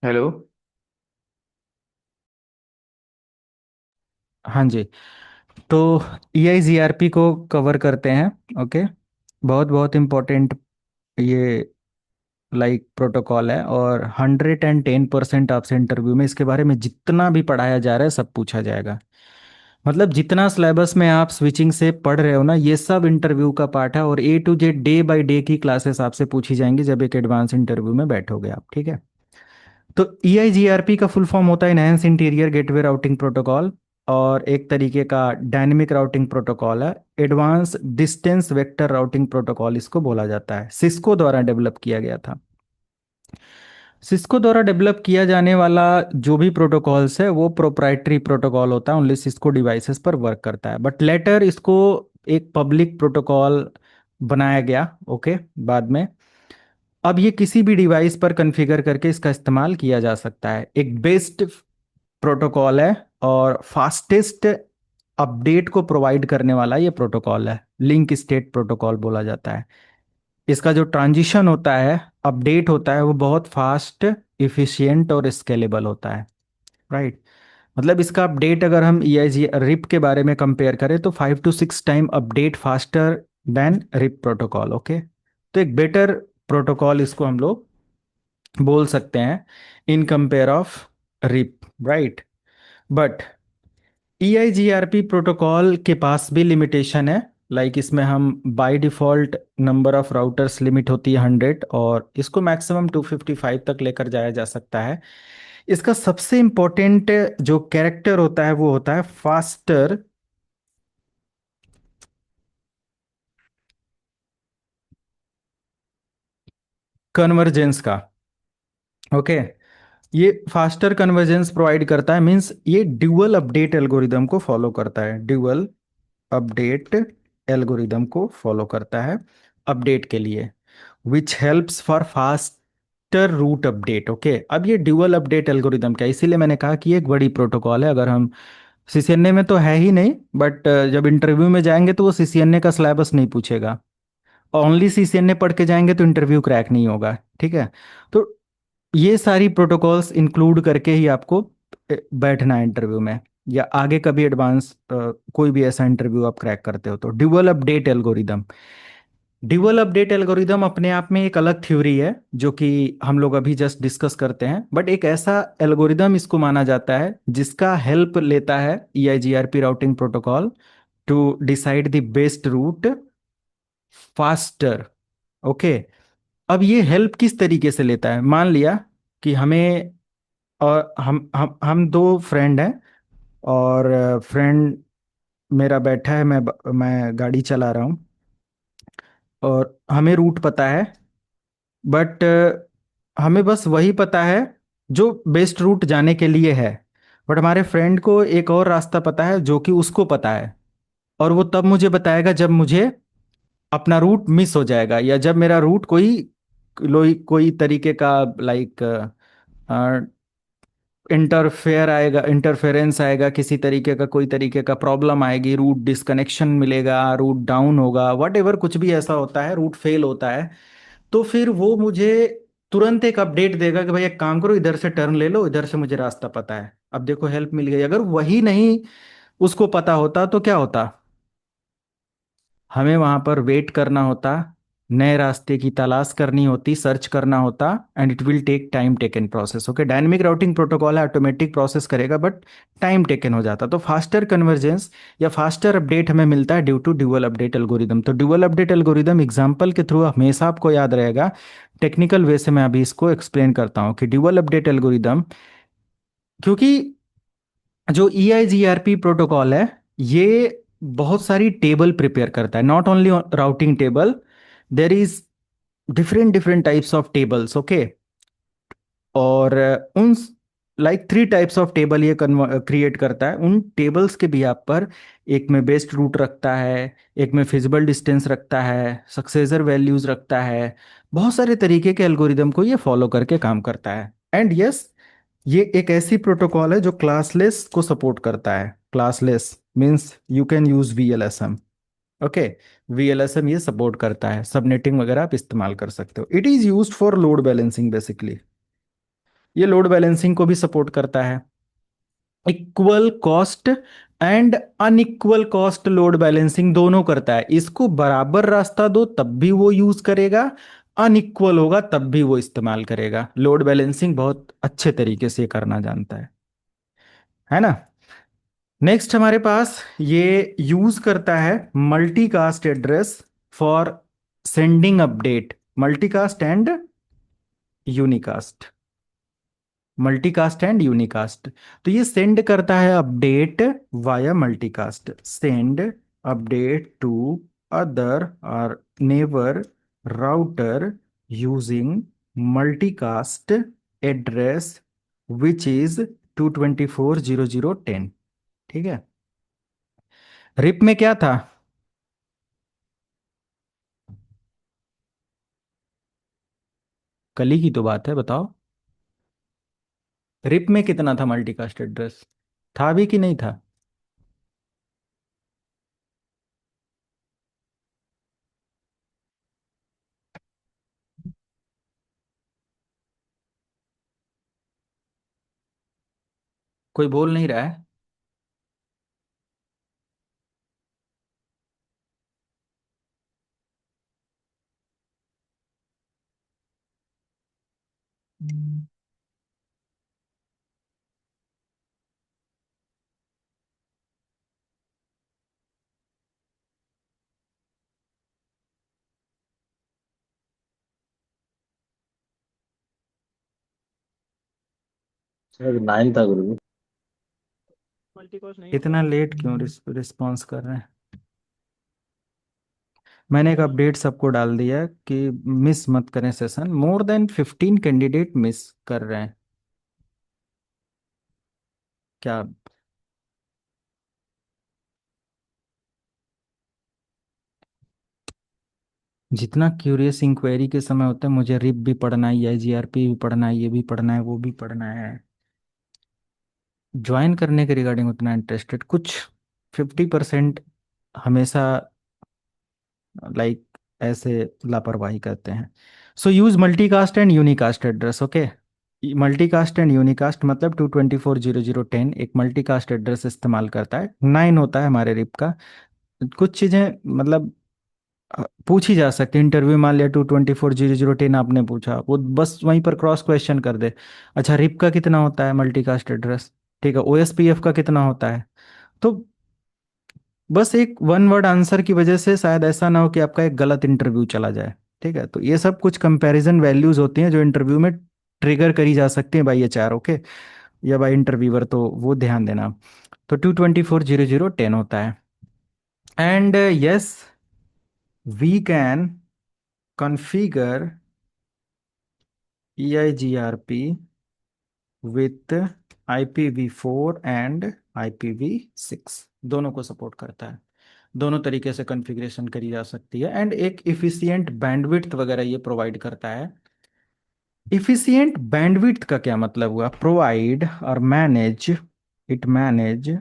Hello. हाँ जी। तो EIGRP को कवर करते हैं। ओके। बहुत बहुत इम्पोर्टेंट ये प्रोटोकॉल है, और 110% आपसे इंटरव्यू में इसके बारे में जितना भी पढ़ाया जा रहा है सब पूछा जाएगा। मतलब जितना सिलेबस में आप स्विचिंग से पढ़ रहे हो ना, ये सब इंटरव्यू का पार्ट है, और A to Z day by day की क्लासेस आपसे पूछी जाएंगी जब एक एडवांस इंटरव्यू में बैठोगे आप। ठीक है। तो EIGRP का फुल फॉर्म होता है enhance interior gateway routing protocol, और एक तरीके का डायनेमिक राउटिंग प्रोटोकॉल है। Advance distance vector routing protocol इसको बोला जाता है, सिस्को द्वारा डेवलप किया गया था। सिस्को द्वारा डेवलप किया जाने वाला जो भी प्रोटोकॉल्स है वो प्रोप्राइटरी प्रोटोकॉल होता है, ओनली सिस्को डिवाइसेस पर वर्क करता है। बट लेटर इसको एक पब्लिक प्रोटोकॉल बनाया गया। ओके। बाद में अब ये किसी भी डिवाइस पर कॉन्फ़िगर करके इसका इस्तेमाल किया जा सकता है। एक बेस्ट प्रोटोकॉल है, और फास्टेस्ट अपडेट को प्रोवाइड करने वाला ये प्रोटोकॉल है। लिंक स्टेट प्रोटोकॉल बोला जाता है। इसका जो ट्रांजिशन होता है, अपडेट होता है, वो बहुत फास्ट, इफिशिएंट और स्केलेबल होता है। राइट। मतलब इसका अपडेट अगर हम EIG रिप के बारे में कंपेयर करें तो 5 to 6 time update faster than RIP protocol. Okay. तो एक बेटर प्रोटोकॉल इसको हम लोग बोल सकते हैं in compare of RIP. Right. But EIGRP protocol के पास भी लिमिटेशन है। इसमें हम by default number of routers limit होती है 100, और इसको मैक्सिमम 255 तक लेकर जाया जा सकता है। इसका सबसे इम्पोर्टेंट जो कैरेक्टर होता है वो होता है फास्टर कन्वर्जेंस का। ओके। ये फास्टर कन्वर्जेंस प्रोवाइड करता है, मींस ये ड्यूअल अपडेट एल्गोरिदम को फॉलो करता है। ड्यूअल अपडेट एल्गोरिदम को फॉलो करता है अपडेट के लिए, which helps for faster route update. Okay. अब ये ड्यूअल अपडेट एल्गोरिदम क्या है, इसीलिए मैंने कहा कि ये एक बड़ी प्रोटोकॉल है। अगर हम CCNA में तो है ही नहीं, बट जब इंटरव्यू में जाएंगे तो वो CCNA का सिलेबस नहीं पूछेगा। ओनली CCNA पढ़ के जाएंगे तो इंटरव्यू क्रैक नहीं होगा। ठीक है। तो ये सारी प्रोटोकॉल्स इंक्लूड करके ही आपको बैठना है इंटरव्यू में, या आगे कभी एडवांस कोई भी ऐसा इंटरव्यू आप क्रैक करते हो तो। Dual update algorithm, dual update algorithm अपने आप में एक अलग थ्योरी है जो कि हम लोग अभी जस्ट डिस्कस करते हैं। बट एक ऐसा एल्गोरिदम इसको माना जाता है जिसका हेल्प लेता है EIGRP routing protocol to decide the best route faster. Okay. अब ये हेल्प किस तरीके से लेता है, मान लिया कि हमें, और हम दो फ्रेंड हैं, और फ्रेंड मेरा बैठा है, मैं गाड़ी चला रहा हूँ, और हमें रूट पता है। बट हमें बस वही पता है जो बेस्ट रूट जाने के लिए है। बट हमारे फ्रेंड को एक और रास्ता पता है जो कि उसको पता है, और वो तब मुझे बताएगा जब मुझे अपना रूट मिस हो जाएगा, या जब मेरा रूट कोई तरीके का लाइक इंटरफेरेंस आएगा, किसी तरीके का कोई तरीके का प्रॉब्लम आएगी, रूट डिस्कनेक्शन मिलेगा, रूट डाउन होगा, वट एवर कुछ भी ऐसा होता है, रूट फेल होता है। तो फिर वो मुझे तुरंत एक अपडेट देगा कि भाई एक काम करो, इधर से टर्न ले लो, इधर से मुझे रास्ता पता है। अब देखो हेल्प मिल गई। अगर वही नहीं उसको पता होता तो क्या होता, हमें वहां पर वेट करना होता, नए रास्ते की तलाश करनी होती, सर्च करना होता, and it will take time taken process. Okay. Dynamic routing protocol है, ऑटोमेटिक प्रोसेस करेगा, बट टाइम टेकन हो जाता। तो फास्टर कन्वर्जेंस या फास्टर अपडेट हमें मिलता है due to dual update algorithm. तो ड्यूअल अपडेट एल्गोरिदम एग्जांपल के थ्रू हमेशा आपको याद रहेगा। टेक्निकल वे से मैं अभी इसको एक्सप्लेन करता हूँ कि ड्यूअल अपडेट एल्गोरिदम, क्योंकि जो EIGRP प्रोटोकॉल है ये बहुत सारी टेबल प्रिपेयर करता है, not only routing table, there is different different types of tables. Okay. और उन 3 टाइप्स ऑफ टेबल ये क्रिएट करता है। उन टेबल्स के भी आप पर एक में बेस्ट रूट रखता है, एक में फिजिबल डिस्टेंस रखता है, सक्सेसर वैल्यूज रखता है। बहुत सारे तरीके के एल्गोरिदम को ये फॉलो करके काम करता है। एंड यस, ये एक ऐसी प्रोटोकॉल है जो क्लासलेस को सपोर्ट करता है। Classless means you can use VLSM। Okay. VLSM ये सपोर्ट करता है, सबनेटिंग वगैरह आप इस्तेमाल कर सकते हो। It is used for load balancing basically. ये लोड बैलेंसिंग को भी सपोर्ट करता है। Equal cost and unequal cost load balancing दोनों करता है। इसको बराबर रास्ता दो तब भी वो यूज करेगा, अनइक्वल होगा तब भी वो इस्तेमाल करेगा। लोड बैलेंसिंग बहुत अच्छे तरीके से करना जानता है ना। नेक्स्ट हमारे पास ये यूज करता है multicast address for sending update, multicast and unicast, multicast and unicast. तो ये सेंड करता है update via multicast, send update to other और neighbour router using multicast address which is 224.0.0.10। ठीक है। रिप में क्या था? कल ही की तो बात है, बताओ। रिप में कितना था मल्टीकास्ट एड्रेस? था भी कि नहीं था? कोई बोल नहीं रहा है। सर 9 था गुरु। मल्टीकास्ट नहीं होता। इतना लेट क्यों रिस्पॉन्स कर रहे हैं? मैंने एक अपडेट सबको डाल दिया कि मिस मत करें session, more than 15 candidate miss कर रहे हैं। क्या? जितना क्यूरियस इंक्वायरी के समय होता है, मुझे रिप भी पढ़ना है, आईजीआरपी भी पढ़ना है, ये भी पढ़ना है, वो भी पढ़ना है। ज्वाइन करने के रिगार्डिंग उतना इंटरेस्टेड कुछ 50% हमेशा लाइक ऐसे लापरवाही करते हैं। So use multicast and unicast address. Okay, multicast and unicast मतलब 224.0.0.10 एक मल्टीकास्ट एड्रेस इस्तेमाल करता है। 9 होता है हमारे रिप का। कुछ चीज़ें मतलब पूछी जा सकती है इंटरव्यू, मान लिया 224.0.0.10 आपने पूछा, वो बस वहीं पर क्रॉस क्वेश्चन कर दे। अच्छा, रिप का कितना होता है मल्टीकास्ट एड्रेस? ठीक है, ओएसपीएफ का कितना होता है? तो बस एक वन वर्ड आंसर की वजह से शायद ऐसा ना हो कि आपका एक गलत इंटरव्यू चला जाए। ठीक है, तो ये सब कुछ कंपैरिजन वैल्यूज होती हैं जो इंटरव्यू में ट्रिगर करी जा सकती हैं बाई एचआर। ओके, या बाई इंटरव्यूअर, तो वो ध्यान देना। तो 224.0.0.10 होता है। And yes, we can configure EIGRP with IPv4 and IPv6, दोनों को सपोर्ट करता है। दोनों तरीके से कॉन्फ़िगरेशन करी जा सकती है एंड एक इफिशियंट बैंडविड्थ वगैरह ये प्रोवाइड करता है। इफिशियंट बैंडविड्थ का क्या मतलब हुआ? प्रोवाइड और manage, it manage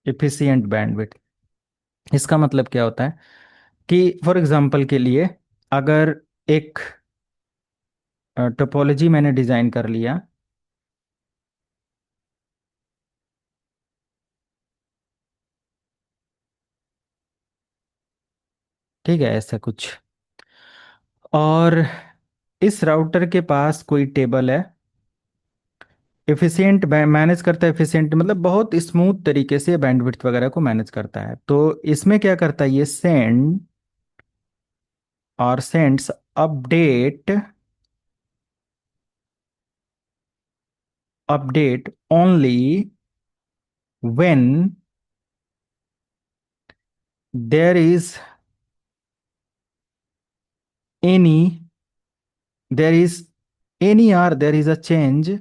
efficient bandwidth. इसका मतलब क्या होता है कि फॉर एग्जांपल के लिए, अगर एक टोपोलॉजी मैंने डिजाइन कर लिया, ठीक है, ऐसा कुछ, और इस राउटर के पास कोई टेबल है, एफिशिएंट मैनेज करता है। एफिशिएंट मतलब बहुत स्मूथ तरीके से बैंडविड्थ वगैरह को मैनेज करता है। तो इसमें क्या करता है, ये सेंड और sends update, update only when there is any, there is any or there is a change,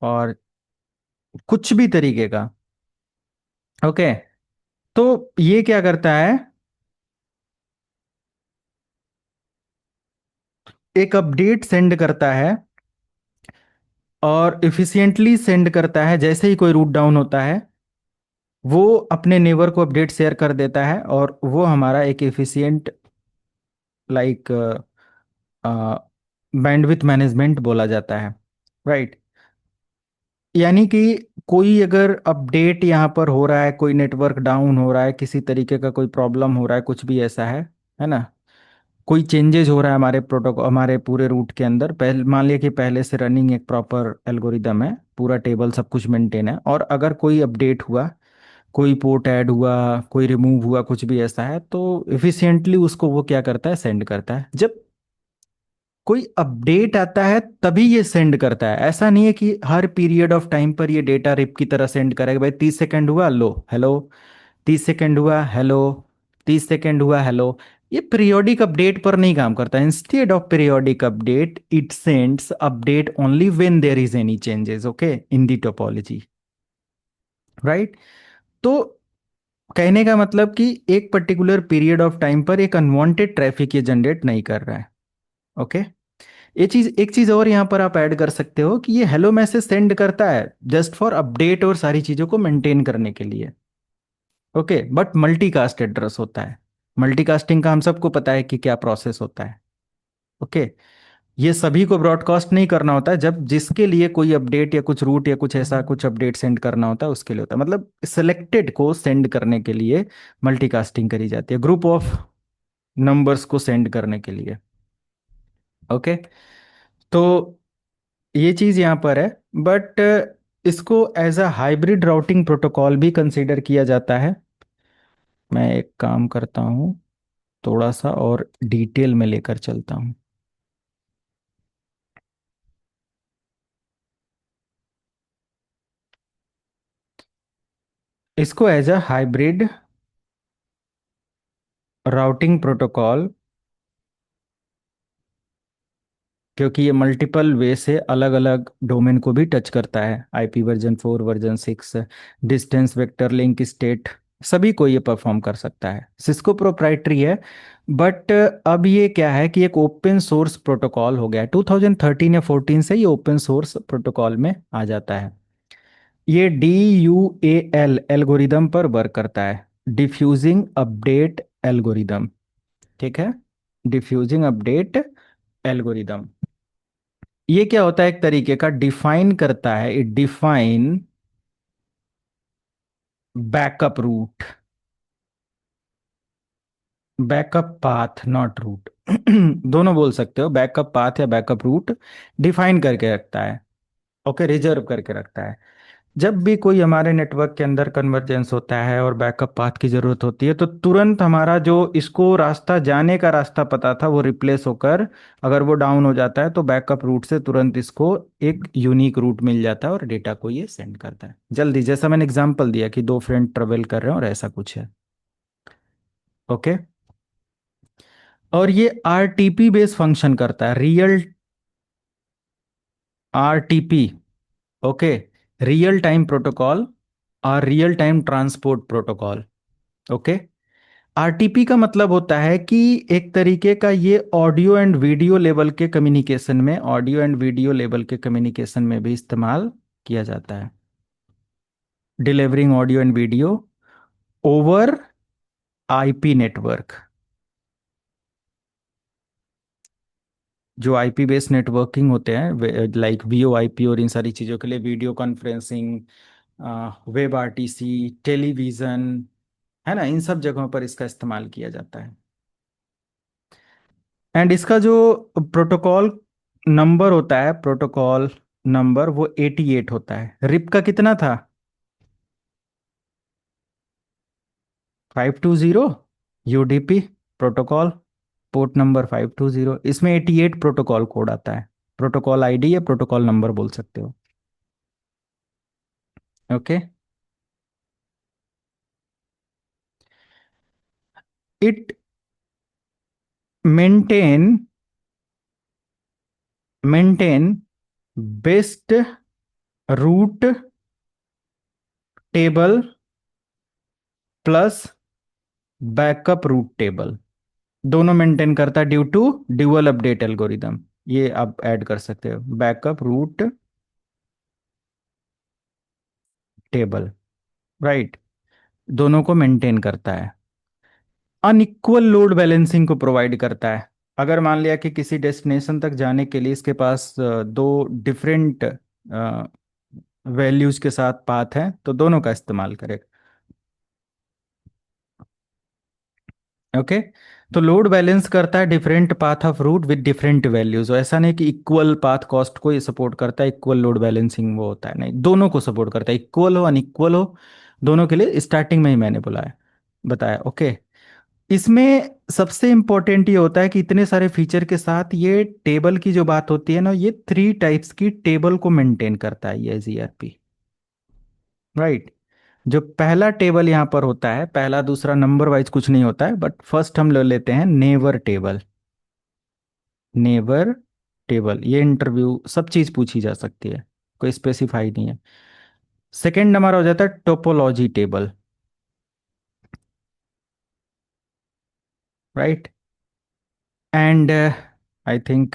और कुछ भी तरीके का। ओके, तो ये क्या करता है, एक अपडेट सेंड करता है और इफिशिएंटली सेंड करता है। जैसे ही कोई रूट डाउन होता है वो अपने नेबर को अपडेट शेयर कर देता है, और वो हमारा एक एफिशिएंट लाइक बैंडविथ मैनेजमेंट बोला जाता है, राइट। यानी कि कोई अगर अपडेट यहाँ पर हो रहा है, कोई नेटवर्क डाउन हो रहा है, किसी तरीके का कोई प्रॉब्लम हो रहा है, कुछ भी ऐसा है ना, कोई चेंजेस हो रहा है हमारे प्रोटोकॉल, हमारे पूरे रूट के अंदर, पहले मान लिया कि पहले से रनिंग एक प्रॉपर एल्गोरिदम है, पूरा टेबल सब कुछ मेंटेन है, और अगर कोई अपडेट हुआ, कोई पोर्ट ऐड हुआ, कोई रिमूव हुआ, कुछ भी ऐसा है, तो इफिशिएंटली उसको वो क्या करता है, सेंड करता है। जब कोई अपडेट आता है तभी ये सेंड करता है। ऐसा नहीं है कि हर पीरियड ऑफ टाइम पर ये डेटा रिप की तरह सेंड करेगा, भाई 30 सेकंड हुआ लो हेलो, 30 सेकंड हुआ हेलो, 30 सेकंड हुआ हेलो। ये पीरियोडिक अपडेट पर नहीं काम करता। Instead of periodic update it sends update only when there is any changes, okay, in the topology, right. तो कहने का मतलब कि एक पर्टिकुलर पीरियड ऑफ टाइम पर एक अनवांटेड ट्रैफिक ये जनरेट नहीं कर रहा है, ओके। ये चीज, एक चीज और यहाँ पर आप ऐड कर सकते हो कि ये हेलो मैसेज सेंड करता है जस्ट फॉर अपडेट और सारी चीजों को मेंटेन करने के लिए, ओके, बट मल्टीकास्ट एड्रेस होता है। मल्टीकास्टिंग का हम सबको पता है कि क्या प्रोसेस होता है, ओके। ये सभी को ब्रॉडकास्ट नहीं करना होता है, जब जिसके लिए कोई अपडेट या कुछ रूट या कुछ ऐसा कुछ अपडेट सेंड करना होता है उसके लिए होता है, मतलब सिलेक्टेड को सेंड करने के लिए मल्टीकास्टिंग करी जाती है, ग्रुप ऑफ नंबर्स को सेंड करने के लिए, ओके। तो ये चीज यहाँ पर है, बट इसको as a hybrid routing protocol भी कंसीडर किया जाता है। मैं एक काम करता हूँ, थोड़ा सा और डिटेल में लेकर चलता हूँ इसको as a hybrid routing protocol, क्योंकि ये मल्टीपल वे से अलग अलग डोमेन को भी टच करता है, IP version 4, version 6, distance vector link state, सभी को ये परफॉर्म कर सकता है। सिस्को प्रोप्राइटरी है, बट अब ये क्या है कि एक ओपन सोर्स प्रोटोकॉल हो गया है। 2013 या 14 से ये ओपन सोर्स प्रोटोकॉल में आ जाता है। ये DUAL एल्गोरिदम पर वर्क करता है, डिफ्यूजिंग अपडेट एल्गोरिदम, ठीक है, डिफ्यूजिंग अपडेट एल्गोरिदम। ये क्या होता है, एक तरीके का डिफाइन करता है, it define backup route, backup path not route दोनों बोल सकते हो, बैकअप पाथ या बैकअप रूट डिफाइन करके रखता है, ओके, रिजर्व करके रखता है। जब भी कोई हमारे नेटवर्क के अंदर कन्वर्जेंस होता है और बैकअप पाथ की जरूरत होती है, तो तुरंत हमारा जो इसको रास्ता जाने का रास्ता पता था वो रिप्लेस होकर, अगर वो डाउन हो जाता है तो बैकअप रूट से तुरंत इसको एक यूनिक रूट मिल जाता है और डेटा को ये सेंड करता है जल्दी। जैसा मैंने एग्जांपल दिया कि दो फ्रेंड ट्रेवल कर रहे हैं और ऐसा कुछ है, ओके। और ये RTP बेस फंक्शन करता है, real RTP, okay, real time protocol और real time transport protocol, okay. RTP का मतलब होता है कि एक तरीके का ये ऑडियो एंड वीडियो लेवल के कम्युनिकेशन में, ऑडियो एंड वीडियो लेवल के कम्युनिकेशन में भी इस्तेमाल किया जाता है, delivering audio and video over IP network. जो IP बेस्ड नेटवर्किंग होते हैं लाइक VoIP, और इन सारी चीज़ों के लिए video conferencing, web RTC, television, है ना, इन सब जगहों पर इसका इस्तेमाल किया जाता है। एंड इसका जो प्रोटोकॉल नंबर होता है, प्रोटोकॉल नंबर वो 88 होता है। रिप का कितना था, 520। UDP प्रोटोकॉल पोर्ट नंबर 520, इसमें 88 प्रोटोकॉल कोड आता है, प्रोटोकॉल ID या प्रोटोकॉल नंबर बोल सकते हो, okay. It maintain maintain best route table plus backup route table, दोनों मेंटेन करता है due to dual update algorithm. ये आप ऐड कर सकते हो, बैकअप रूट टेबल, राइट, दोनों को मेंटेन करता है। अनइक्वल लोड बैलेंसिंग को प्रोवाइड करता है। अगर मान लिया कि किसी डेस्टिनेशन तक जाने के लिए इसके पास दो डिफरेंट वैल्यूज के साथ पाथ है, तो दोनों का इस्तेमाल करेगा। ओके। तो लोड बैलेंस करता है different path of route with different values. ऐसा नहीं कि इक्वल पाथ कॉस्ट को ये सपोर्ट करता है, इक्वल लोड बैलेंसिंग वो होता है, नहीं, दोनों को सपोर्ट करता है, इक्वल हो अनइक्वल हो, दोनों के लिए स्टार्टिंग में ही मैंने बुलाया बताया। ओके। इसमें सबसे इंपॉर्टेंट ये होता है कि इतने सारे फीचर के साथ ये टेबल की जो बात होती है ना, ये थ्री टाइप्स की टेबल को मेंटेन करता है ये जीआरपी, राइट। जो पहला टेबल यहाँ पर होता है, पहला दूसरा नंबर वाइज कुछ नहीं होता है, बट फर्स्ट हम ले लेते हैं नेवर टेबल। नेवर टेबल, ये इंटरव्यू सब चीज पूछी जा सकती है, कोई स्पेसिफाई नहीं है। सेकंड हमारा हो जाता है topology table, right. And I think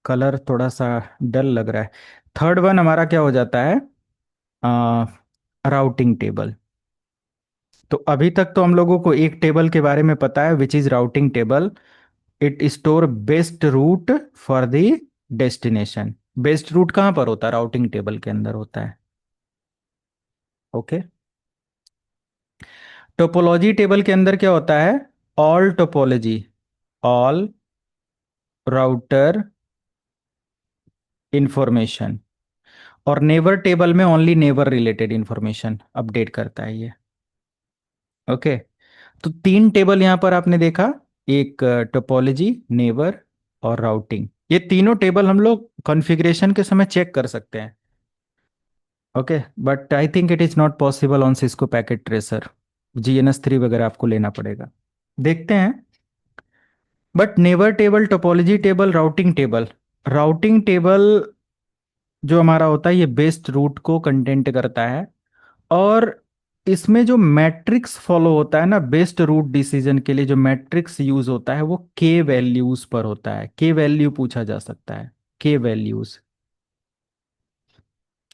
colour थोड़ा सा डल लग रहा है। थर्ड वन हमारा क्या हो जाता है, राउटिंग टेबल। तो अभी तक तो हम लोगों को एक टेबल के बारे में पता है, which is routing table. It store best route for the destination. Best route कहाँ पर होता है, राउटिंग टेबल के अंदर होता है। ओके। टोपोलॉजी टेबल के अंदर क्या होता है, all topology, all router information. और नेवर टेबल में only never related information update करता है ये। ओके। तो तीन टेबल यहां पर आपने देखा, एक टोपोलॉजी, नेवर और राउटिंग। ये तीनों टेबल हम लोग कॉन्फ़िगरेशन के समय चेक कर सकते हैं। Okay. But I think it is not possible on Cisco packet tracer, GNS3 वगैरह आपको लेना पड़ेगा। देखते हैं। But never table, topology table, routing table, routing table जो हमारा होता है ये बेस्ट रूट को कंटेंट करता है। और इसमें जो मैट्रिक्स फॉलो होता है ना, बेस्ट रूट डिसीजन के लिए जो मैट्रिक्स यूज होता है वो के वैल्यूज पर होता है। के वैल्यू पूछा जा सकता है। के वैल्यूज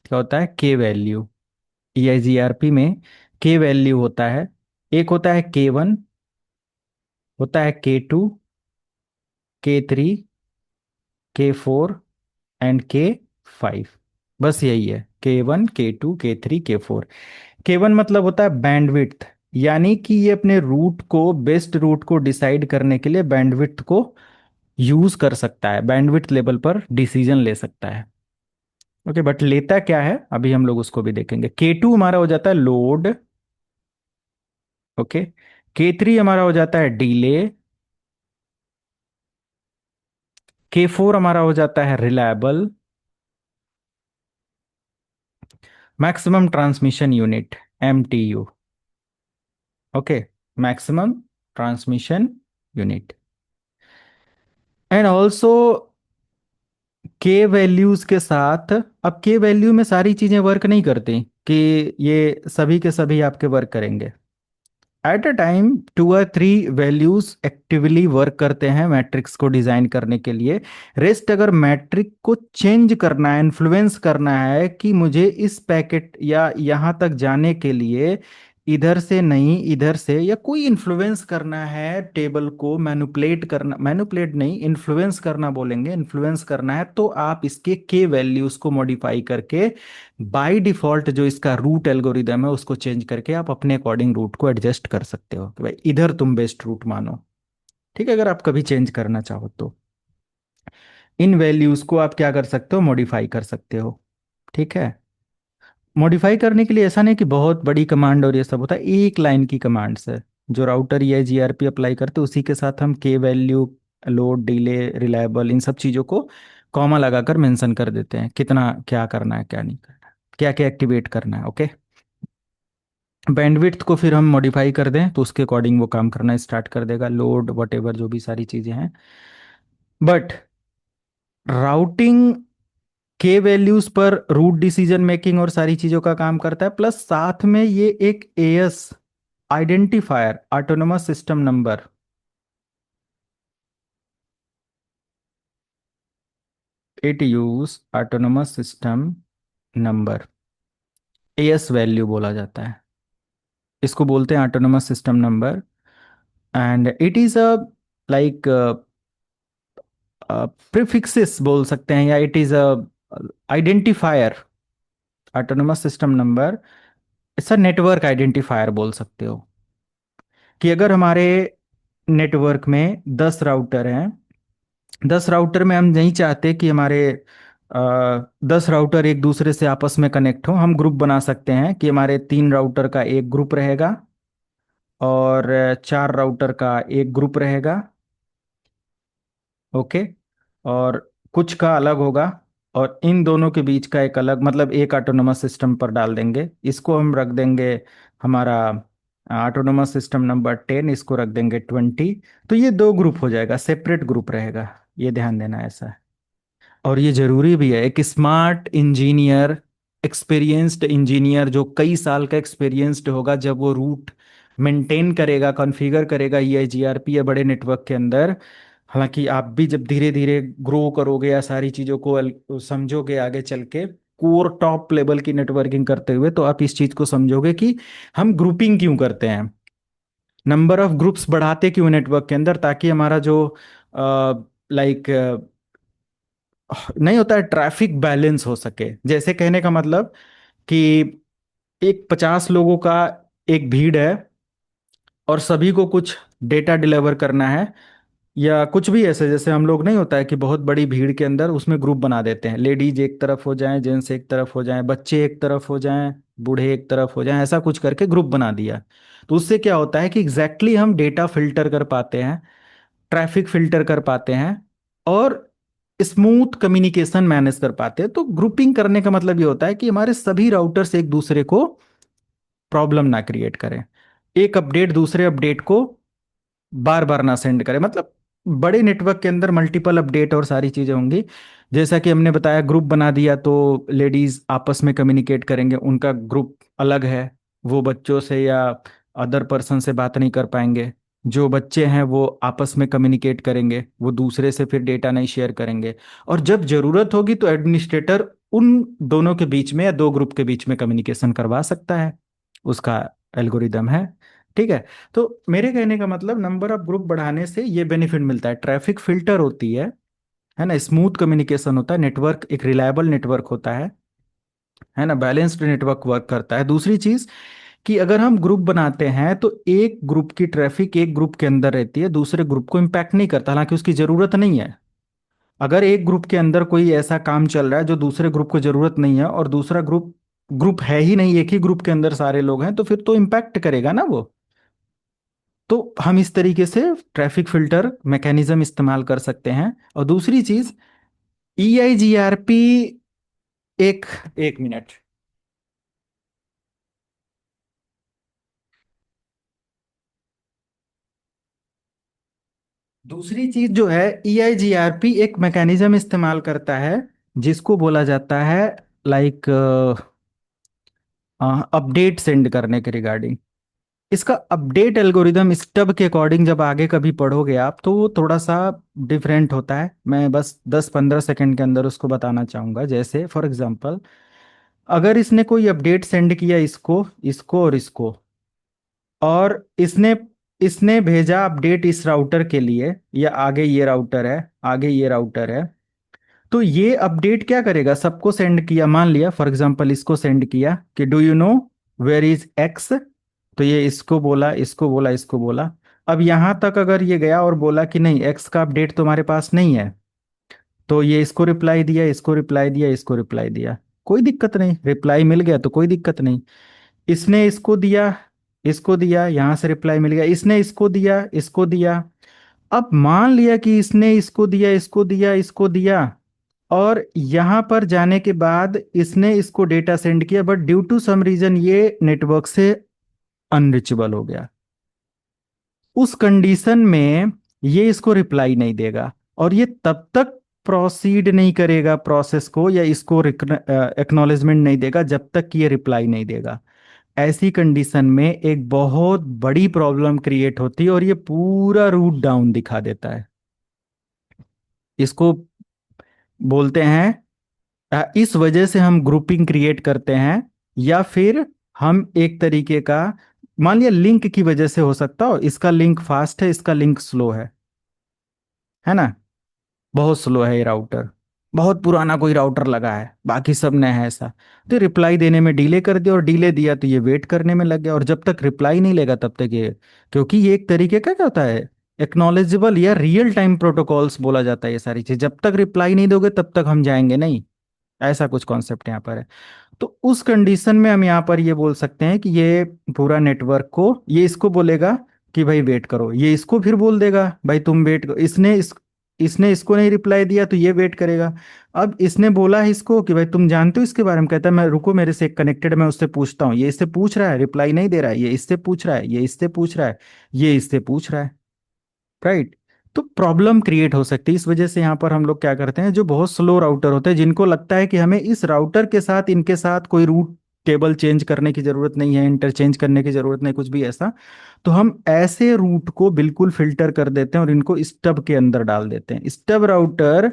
क्या होता है, के वैल्यू। EIGRP में के वैल्यू होता है। एक होता है K1, होता है K2, K3, K4 and K5। बस यही है, K1, K2, K3, K4। K1 मतलब होता है बैंडविड्थ, यानी कि ये अपने रूट को, बेस्ट रूट को डिसाइड करने के लिए बैंडविड्थ को यूज कर सकता है, बैंडविड्थ लेवल पर डिसीजन ले सकता है। ओके। बट लेता क्या है अभी हम लोग उसको भी देखेंगे। K2 हमारा हो जाता है लोड। ओके। K3 हमारा हो जाता है डिले। K4 हमारा हो जाता है reliable, maximum transmission unit, MTU। Okay. Maximum transmission unit. And also के वैल्यूज के साथ, अब के वैल्यू में सारी चीजें वर्क नहीं करती कि ये सभी के सभी आपके वर्क करेंगे। At a time 2 or 3 values actively work करते हैं मैट्रिक्स को डिजाइन करने के लिए। रेस्ट अगर मैट्रिक को चेंज करना है, इन्फ्लुएंस करना है कि मुझे इस पैकेट या यहाँ तक जाने के लिए इधर से नहीं इधर से, या कोई इन्फ्लुएंस करना है टेबल को, मैनुपुलेट करना, मैनुपुलेट नहीं इन्फ्लुएंस करना बोलेंगे, इन्फ्लुएंस करना है, तो आप इसके के वैल्यूज को मॉडिफाई करके बाय डिफॉल्ट जो इसका रूट एल्गोरिदम है उसको चेंज करके आप अपने अकॉर्डिंग रूट को एडजस्ट कर सकते हो कि भाई इधर तुम बेस्ट रूट मानो। ठीक है, अगर आप कभी चेंज करना चाहो तो इन वैल्यूज को आप क्या कर सकते हो, मॉडिफाई कर सकते हो। ठीक है। मॉडिफाई करने के लिए ऐसा नहीं कि बहुत बड़ी कमांड और ये सब होता है, एक लाइन की कमांड्स है जो राउटर या GRP अप्लाई करते हैं, उसी के साथ हम के वैल्यू, लोड, डिले, रिलायबल, इन सब चीज़ों को कॉमा लगाकर मेंशन कर देते हैं, कितना क्या करना है क्या नहीं करना है, क्या क्या एक्टिवेट करना है। ओके। बैंडविड्थ को फिर हम मॉडिफाई कर दें तो उसके अकॉर्डिंग वो काम करना स्टार्ट कर देगा, लोड वट एवर जो भी सारी चीज़ें हैं। बट राउटिंग के वैल्यूज पर रूट डिसीजन मेकिंग और सारी चीज़ों का काम करता है, प्लस साथ में ये एक AS, identifier, autonomous system number, it use autonomous system number, as value बोला जाता है, इसको बोलते हैं autonomous system number. And it is a like prefixes बोल सकते हैं, या it is a identifier. Autonomous system number it's a network identifier बोल सकते हो। कि अगर हमारे नेटवर्क में 10 राउटर हैं, 10 राउटर में हम नहीं चाहते कि हमारे 10 राउटर एक दूसरे से आपस में कनेक्ट हो, हम ग्रुप बना सकते हैं कि हमारे 3 राउटर का एक ग्रुप रहेगा और 4 राउटर का एक ग्रुप रहेगा। ओके। और कुछ का अलग होगा, और इन दोनों के बीच का एक अलग, मतलब एक ऑटोनोमस सिस्टम पर डाल देंगे, इसको हम रख देंगे हमारा ऑटोनोमस सिस्टम नंबर 10, इसको रख देंगे 20। तो ये दो ग्रुप हो जाएगा, सेपरेट ग्रुप रहेगा। ये ध्यान देना ऐसा है। और ये जरूरी भी है, एक स्मार्ट इंजीनियर, एक्सपीरियंस्ड इंजीनियर जो कई साल का एक्सपीरियंस्ड होगा, जब वो रूट मेंटेन करेगा, कॉन्फ़िगर करेगा EIGRP या बड़े नेटवर्क के अंदर। हालांकि आप भी जब धीरे धीरे ग्रो करोगे या सारी चीज़ों को समझोगे आगे चल के, कोर टॉप लेवल की नेटवर्किंग करते हुए, तो आप इस चीज़ को समझोगे कि हम ग्रुपिंग क्यों करते हैं, नंबर ऑफ ग्रुप्स बढ़ाते क्यों नेटवर्क के अंदर, ताकि हमारा जो लाइक नहीं होता है, ट्रैफिक बैलेंस हो सके। जैसे कहने का मतलब कि एक 50 लोगों का एक भीड़ है, और सभी को कुछ डेटा डिलीवर करना है, या कुछ भी ऐसे, जैसे हम लोग नहीं होता है कि बहुत बड़ी भीड़ के अंदर उसमें ग्रुप बना देते हैं, लेडीज एक तरफ हो जाएं, जेंट्स एक तरफ हो जाएं, बच्चे एक तरफ हो जाएं, बूढ़े एक तरफ हो जाएं, ऐसा कुछ करके ग्रुप बना दिया। तो उससे क्या होता है कि एग्जैक्टली हम डेटा फिल्टर कर पाते हैं, ट्रैफिक फिल्टर कर पाते हैं, और स्मूथ कम्युनिकेशन मैनेज कर पाते हैं। तो ग्रुपिंग करने का मतलब ये होता है कि हमारे सभी राउटर्स एक दूसरे को प्रॉब्लम ना क्रिएट करें, एक अपडेट दूसरे अपडेट को बार बार ना सेंड करें। मतलब बड़े नेटवर्क के अंदर मल्टीपल अपडेट और सारी चीजें होंगी। जैसा कि हमने बताया, ग्रुप बना दिया तो लेडीज आपस में कम्युनिकेट करेंगे, उनका ग्रुप अलग है, वो बच्चों से या अदर पर्सन से बात नहीं कर पाएंगे। जो बच्चे हैं वो आपस में कम्युनिकेट करेंगे, वो दूसरे से फिर डेटा नहीं शेयर करेंगे। और जब जरूरत होगी तो एडमिनिस्ट्रेटर उन दोनों के बीच में या दो ग्रुप के बीच में कम्युनिकेशन करवा सकता है, उसका एल्गोरिदम है। ठीक है। तो मेरे कहने का मतलब, नंबर ऑफ ग्रुप बढ़ाने से ये बेनिफिट मिलता है, ट्रैफिक फिल्टर होती है ना, स्मूथ कम्युनिकेशन होता है, नेटवर्क एक रिलायबल नेटवर्क होता है ना, बैलेंस्ड नेटवर्क वर्क करता है। दूसरी चीज कि अगर हम ग्रुप बनाते हैं तो एक ग्रुप की ट्रैफिक एक ग्रुप के अंदर रहती है, दूसरे ग्रुप को इम्पैक्ट नहीं करता, हालांकि उसकी जरूरत नहीं है। अगर एक ग्रुप के अंदर कोई ऐसा काम चल रहा है जो दूसरे ग्रुप को जरूरत नहीं है, और दूसरा ग्रुप ग्रुप है ही नहीं, एक ही ग्रुप के अंदर सारे लोग हैं, तो फिर तो इम्पैक्ट करेगा ना वो। तो हम इस तरीके से ट्रैफिक फिल्टर मैकेनिज्म इस्तेमाल कर सकते हैं। और दूसरी चीज, EIGRP, एक एक मिनट, दूसरी चीज जो है, EIGRP एक मैकेनिज्म इस्तेमाल करता है जिसको बोला जाता है लाइक अपडेट सेंड करने के रिगार्डिंग। इसका अपडेट एल्गोरिदम स्टब के अकॉर्डिंग जब आगे कभी पढ़ोगे आप, तो वो थोड़ा सा डिफरेंट होता है। मैं बस 10-15 सेकंड के अंदर उसको बताना चाहूंगा। जैसे फॉर एग्जांपल, अगर इसने कोई अपडेट सेंड किया, इसको इसको और इसको, और इसने इसने भेजा अपडेट इस राउटर के लिए, या आगे ये राउटर है, आगे ये राउटर है, तो ये अपडेट क्या करेगा, सबको सेंड किया, मान लिया फॉर एग्जांपल इसको सेंड किया कि do you know where is X. तो ये इसको बोला, इसको बोला, इसको बोला। अब यहां तक अगर ये गया और बोला कि नहीं, एक्स का अपडेट तुम्हारे पास नहीं है, तो ये इसको रिप्लाई दिया, इसको रिप्लाई दिया, इसको रिप्लाई दिया, कोई दिक्कत नहीं, रिप्लाई मिल गया तो कोई दिक्कत नहीं। इसने इसको दिया, यहां से रिप्लाई मिल गया, इसने इसको दिया, इसको दिया। अब मान लिया कि इसने इसको दिया, इसको दिया, इसको दिया, और यहां पर जाने के बाद इसने इसको डेटा सेंड किया, but due to some reason ये नेटवर्क से अनरिचेबल हो गया। उस कंडीशन में ये इसको रिप्लाई नहीं देगा, और ये तब तक प्रोसीड नहीं करेगा प्रोसेस को, या इसको एक्नॉलेजमेंट नहीं देगा जब तक कि ये रिप्लाई नहीं देगा। ऐसी कंडीशन में एक बहुत बड़ी प्रॉब्लम क्रिएट होती है, और ये पूरा रूट डाउन दिखा देता है। इसको बोलते हैं इस वजह से हम ग्रुपिंग क्रिएट करते हैं, या फिर हम एक तरीके का, मान लिया लिंक की वजह से हो सकता हो, इसका लिंक फास्ट है, इसका लिंक स्लो है ना, बहुत स्लो है ये राउटर, बहुत पुराना कोई राउटर लगा है, बाकी सब नया है ऐसा, तो रिप्लाई देने में डिले कर दिया, और डिले दिया तो ये वेट करने में लग गया, और जब तक रिप्लाई नहीं लेगा तब तक ये, क्योंकि ये एक तरीके का क्या होता है, एक्नॉलेजेबल या रियल टाइम प्रोटोकॉल्स बोला जाता है ये सारी चीज, जब तक रिप्लाई नहीं दोगे तब तक हम जाएंगे नहीं, ऐसा कुछ कॉन्सेप्ट यहाँ पर है। तो उस कंडीशन में हम यहाँ पर ये बोल सकते हैं कि ये पूरा नेटवर्क को, ये इसको बोलेगा कि भाई वेट करो, ये इसको फिर बोल देगा भाई तुम वेट करो, इसने इसको नहीं रिप्लाई दिया तो ये वेट करेगा। अब इसने बोला है इसको कि भाई तुम जानते हो इसके बारे में, कहता है मैं रुको मेरे से कनेक्टेड, मैं उससे पूछता हूँ, ये इससे पूछ रहा है रिप्लाई नहीं दे रहा है, ये इससे पूछ रहा है, ये इससे पूछ रहा है, ये इससे पूछ रहा है, राइट। तो प्रॉब्लम क्रिएट हो सकती है, इस वजह से यहाँ पर हम लोग क्या करते हैं, जो बहुत स्लो राउटर होते हैं, जिनको लगता है कि हमें इस राउटर के साथ इनके साथ कोई रूट टेबल चेंज करने की जरूरत नहीं है, इंटरचेंज करने की जरूरत नहीं, कुछ भी ऐसा, तो हम ऐसे रूट को बिल्कुल फिल्टर कर देते हैं और इनको स्टब के अंदर डाल देते हैं। स्टब राउटर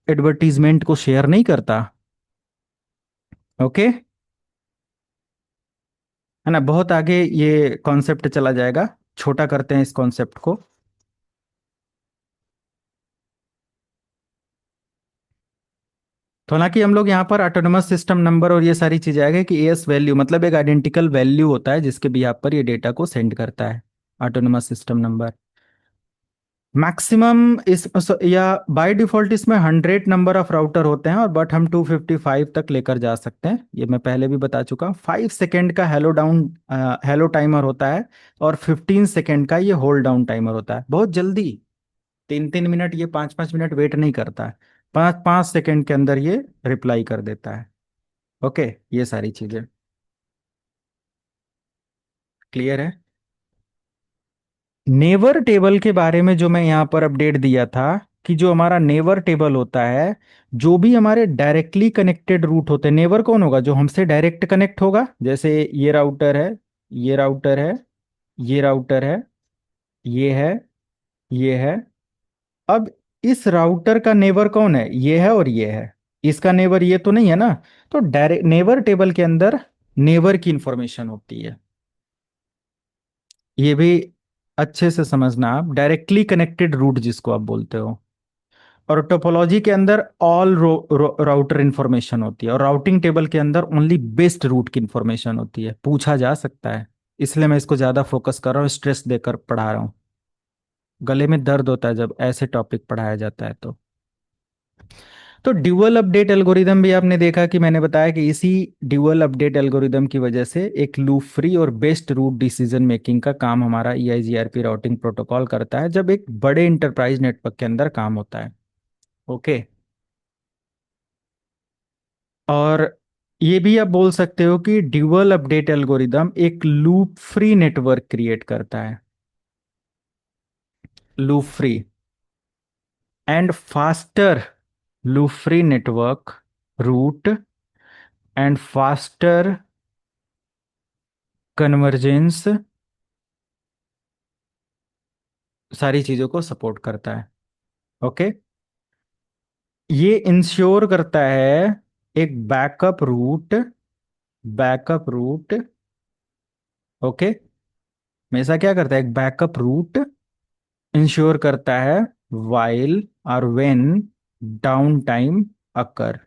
एडवर्टीजमेंट को शेयर नहीं करता, ओके, है ना, बहुत आगे ये कॉन्सेप्ट चला जाएगा, छोटा करते हैं इस कॉन्सेप्ट को। तो हालांकि हम लोग यहाँ पर ऑटोनमस सिस्टम नंबर और ये सारी चीजें आ गई कि एस वैल्यू मतलब एक आइडेंटिकल वैल्यू होता है जिसके भी आप पर ये डेटा को सेंड करता है, ऑटोनमस सिस्टम नंबर। मैक्सिमम इस या बाय डिफॉल्ट इसमें 100 नंबर ऑफ राउटर होते हैं, और बट हम 255 तक लेकर जा सकते हैं, ये मैं पहले भी बता चुका हूँ। 5 सेकेंड का हेलो डाउन, हेलो टाइमर होता है, और 15 सेकेंड का ये होल्ड डाउन टाइमर होता है, बहुत जल्दी, 3-3 मिनट, ये 5-5 मिनट वेट नहीं करता है, 5-5 सेकेंड के अंदर ये रिप्लाई कर देता है। ओके, ये सारी चीजें क्लियर है। नेवर टेबल के बारे में जो मैं यहाँ पर अपडेट दिया था, कि जो हमारा नेवर टेबल होता है, जो भी हमारे डायरेक्टली कनेक्टेड रूट होते हैं, नेवर कौन होगा, जो हमसे डायरेक्ट कनेक्ट होगा, जैसे ये राउटर है, ये राउटर है, ये राउटर है, ये है, ये है। अब इस राउटर का नेबर कौन है, ये है और ये है, इसका नेबर ये तो नहीं है ना, तो डायरेक्ट नेबर टेबल के अंदर नेबर की इंफॉर्मेशन होती है, ये भी अच्छे से समझना आप, डायरेक्टली कनेक्टेड रूट जिसको आप बोलते हो। और टोपोलॉजी के अंदर ऑल राउटर इंफॉर्मेशन होती है, और राउटिंग टेबल के अंदर ओनली बेस्ट रूट की इंफॉर्मेशन होती है, पूछा जा सकता है, इसलिए मैं इसको ज्यादा फोकस कर रहा हूँ, स्ट्रेस देकर पढ़ा रहा हूँ, गले में दर्द होता है जब ऐसे टॉपिक पढ़ाया जाता है तो ड्यूअल अपडेट एल्गोरिदम भी आपने देखा कि मैंने बताया कि इसी ड्यूअल अपडेट एल्गोरिदम की वजह से एक लूप फ्री और बेस्ट रूट डिसीजन मेकिंग का काम हमारा EIGRP राउटिंग प्रोटोकॉल करता है, जब एक बड़े इंटरप्राइज नेटवर्क के अंदर काम होता है। ओके। और ये भी आप बोल सकते हो कि ड्यूअल अपडेट एल्गोरिदम एक लूप फ्री नेटवर्क क्रिएट करता है, loop free and faster loop free network route and faster convergence, सारी चीजों को सपोर्ट करता है। ओके। ये इंश्योर करता है एक बैकअप रूट, ओके, हमेशा क्या करता है, एक बैकअप रूट इंश्योर करता है वाइल और व्हेन डाउन टाइम अकर,